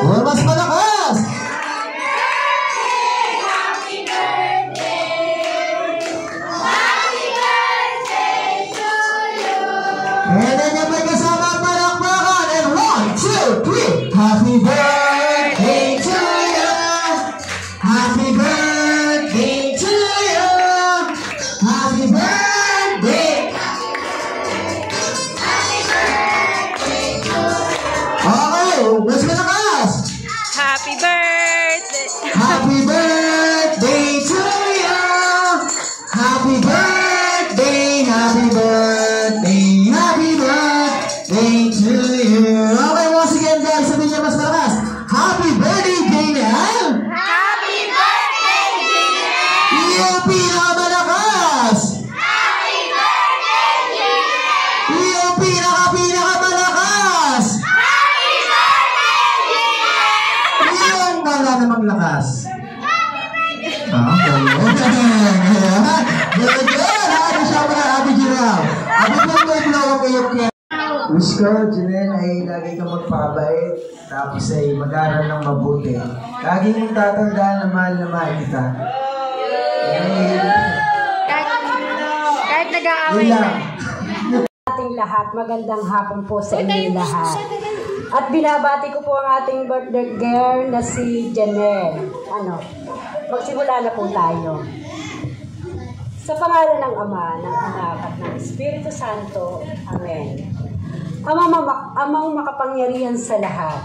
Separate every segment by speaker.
Speaker 1: Oh, mas malakas! And then yung may kasama palakpakan. And 1, 2, 3. Happy birthday to you. Happy birthday to you. Happy birthday. Okay, mas malakas.
Speaker 2: Happy birthday.
Speaker 1: Happy birthday to you. Happy birthday. Happy birthday. Happy birthday to you. Okay, once again guys, sabihin niya mas malakas. Happy birthday, Daniel.
Speaker 2: Happy birthday, Daniel.
Speaker 1: Yung pinakamalakas.
Speaker 2: Happy birthday, Daniel.
Speaker 1: Yung pinakamalakas.
Speaker 2: Happy birthday, Daniel.
Speaker 1: Yung wala namang lakas. Happy Giraffe. Happy birthday, blow kayo kaya. Wish ko, Janelle, ay lagi kang magpabait, tapos ay mag-aral ng mabuti. Lagi mong tatandaan na mahal kita.
Speaker 2: Kahit nag-aaway
Speaker 1: Yun
Speaker 2: na.
Speaker 1: lang.
Speaker 3: Ating lahat, magandang hapon po sa inyo lahat. At binabati ko po ang ating birthday girl na si Janelle. Magsimula na po tayo. Sa pangalan ng Ama, ng Anak at ng Espiritu Santo. Amen. Amang makapangyarihan sa lahat,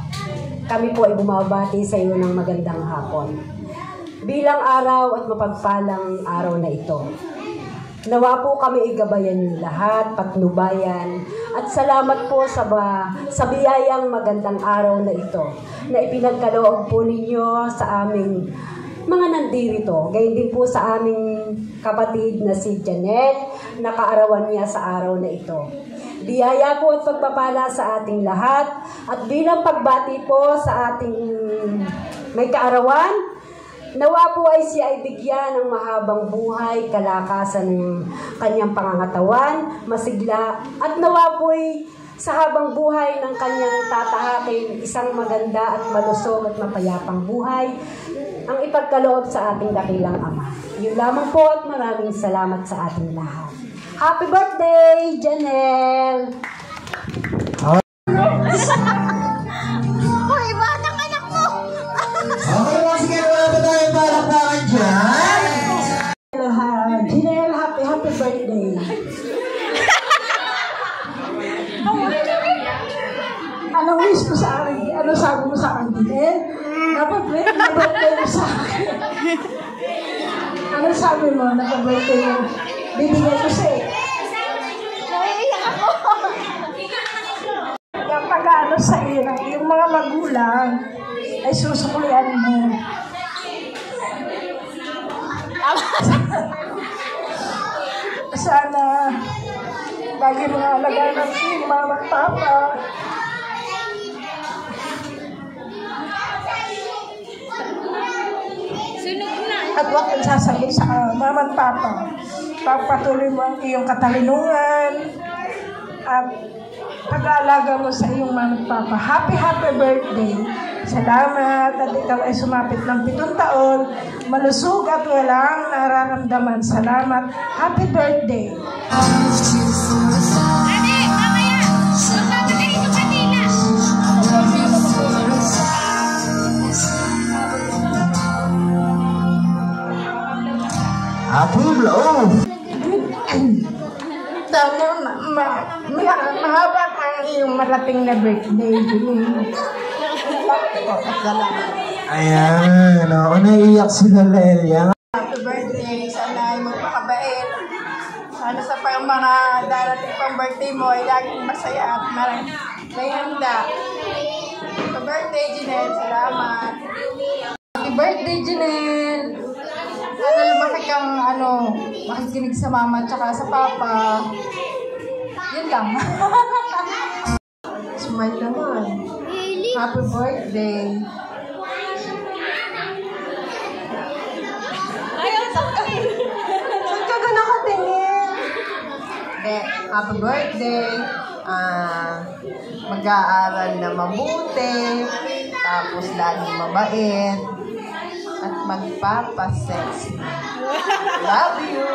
Speaker 3: kami po ay bumabati sa iyo ng magandang hapon. Bilang araw at mapagpalang araw na ito. Nawa po kami igabayan yung lahat, patnubayan, at salamat po sa biyayang magandang araw na ito na ipinagkaloob po ninyo sa aming mga nandirito. Gayon din po sa aming kapatid na si Janelle, nakaarawan niya sa araw na ito. Biyaya po at pagpapala sa ating lahat at bilang pagbati po sa ating may kaarawan, nawa po ay siya ay bigyan ng mahabang buhay, kalakasan ng kanyang pangangatawan, masigla, at nawa po ay sa habang buhay ng kanyang tatahakin isang maganda at malusog at mapayapang buhay ang ipagkaloob sa ating dakilang Ama. Yun lamang po at maraming salamat sa ating lahat. Happy birthday, Janelle!
Speaker 2: Hoy, batang anak mo!
Speaker 1: Okay, once again, wala ba tayong palakpakan dyan?
Speaker 3: Janelle, happy birthday! Anong wish mo sa akin? Ano sabi mo sa akin, Janelle? Napag-birthday mo sa akin. Ano sabi mo? Napag-birthday mo? Bibigyan ko siya eh.
Speaker 2: Naiiyak ako!
Speaker 3: Yung pag-ano sa iyo, yung mga magulang ay susuklian mo. Sana lagi mga alagaan ng iyong mama at papa. At huwag kang sasagot sa mama at papa. Pagpatuloy mo ang iyong katalungan at pag-aalaga mo sa iyong mama at papa. Happy birthday! Salamat at ikaw ay sumapit ng 7 taon. Malusog at walang nararamdaman. Salamat. Happy birthday!
Speaker 2: Ate, mamaya! Magpapagaling yung kanila!
Speaker 1: Happy blow!
Speaker 3: Sana mahaba ang iyong marating na birthday.
Speaker 1: Ayan, ako naiiyak si Nalelia.
Speaker 4: Happy birthday. Sana ay magpakabait. Sana sa mga darating pang birthday mo ay laging masaya at may handa. Happy birthday, Janelle. Salamat.
Speaker 3: Happy birthday, Janelle!
Speaker 4: Sana lumaki kang makikinig sa mama at saka sa papa. Yun lang. Smile naman. Happy birthday. Saan ka na nakatingin? Happy birthday.
Speaker 5: mag-aaral na mabuti, tapos laging mabait, at magpapasexy. Love you!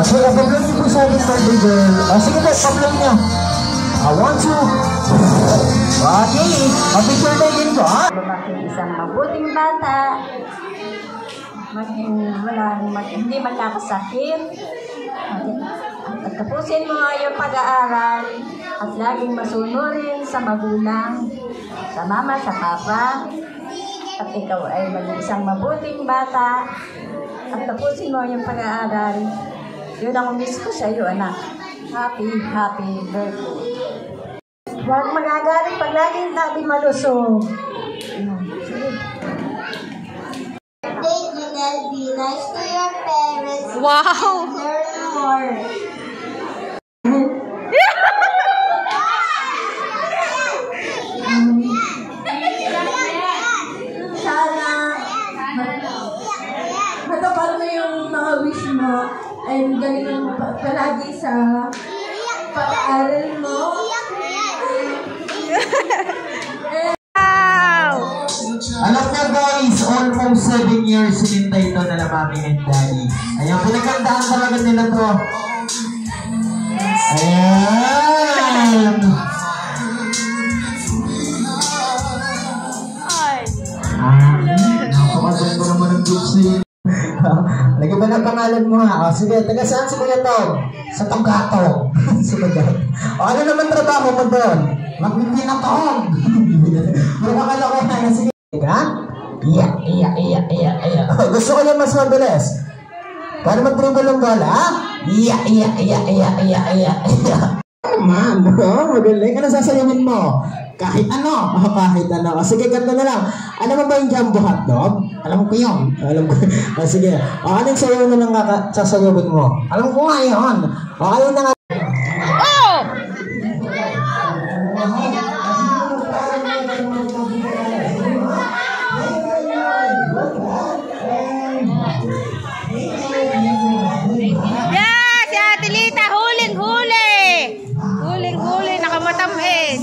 Speaker 1: So, pag-vlog niyo po sa ating birthday girl. Sige po, pag-vlog niyo. 1, 2. Okay, happy birthday din ko, ha?
Speaker 3: Lumaking isang mabuting bata. Hindi magkakasakit. At tapusin mo ang iyong pag-aaral at laging masunurin sa magulang, sa mama, sa papa. At ikaw ay maging isang mabuting bata at tapusin mo ang iyong pag-aaral. Yun ang miss ko sa iyo, anak. Happy birthday. Huwag magagalit pag laging tabi malusog. Sige.
Speaker 2: Be nice to your parents.
Speaker 6: Wow!
Speaker 2: Learn more.
Speaker 4: Sana matapal mo yung mga wish mo and galing mo palagi sa pag-aaral mo.
Speaker 1: Alam niyo guys, almost 7 years sinintay ito na mami and daddy. Ayan, pinagandaan talaga nila to. Ayan! Napakaganda naman ang group sa'yo. Lagi ba ng pangalan mo ha? Sige, taga saan si Kuya Tom? Sa Tonggato. Sa Tonggato. Ano naman trabaho mo doon? Magpipinatog. Pero makalokohan na. Sige. Ka? Iya. Gusto ko lang mas mabilis. Paano mag-dribble ng bola, ha? Iya. Man, magaling. Ano sasayawin mo? Kahit ano. Sige, ganito na lang. Alam mo ba yung Jumbo Hotdog? Alam ko yun. Sige. Anong sayaw mo nang sasayawin mo? Alam ko nga yun. Ayun na nga.
Speaker 6: Yes! Si Ate Lita, huling-huli! Huling-huli, nakamatamhid.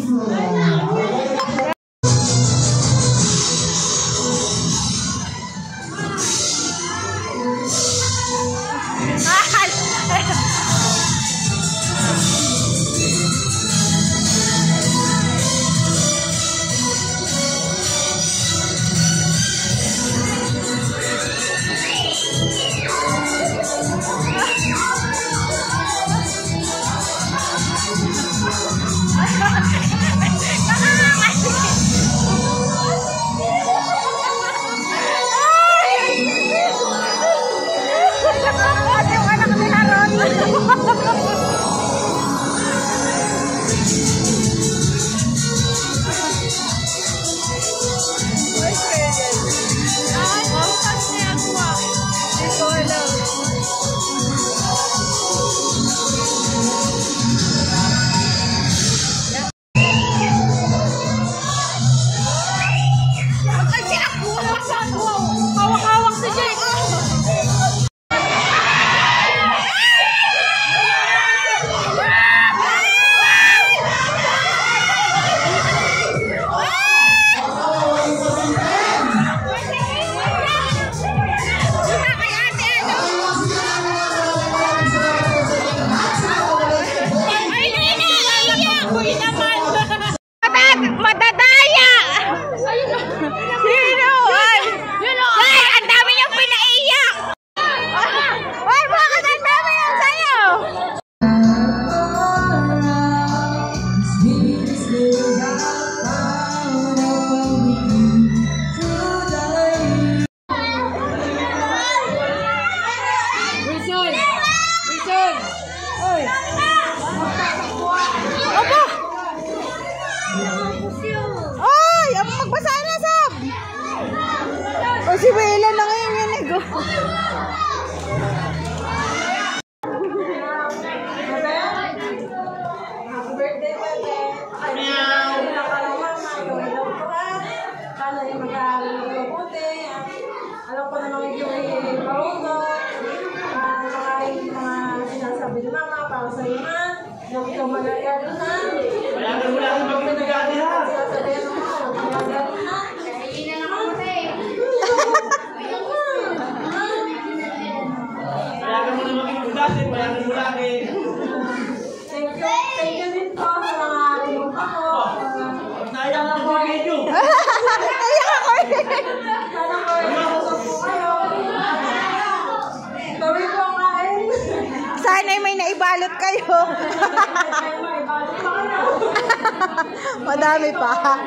Speaker 3: magagalit na.
Speaker 1: Payagan mo lang yung magpinagani ha. Payagan mo na maging budasin, payagan mo lagi.
Speaker 3: Thank you din po sa mga pinunta ko.
Speaker 1: Naiyak na po video.
Speaker 3: Sana po kayo. Gawin ko ang kain.
Speaker 6: Sana'y may naibalot kayo.
Speaker 3: May ibalot pa kayo.
Speaker 6: Madami pa.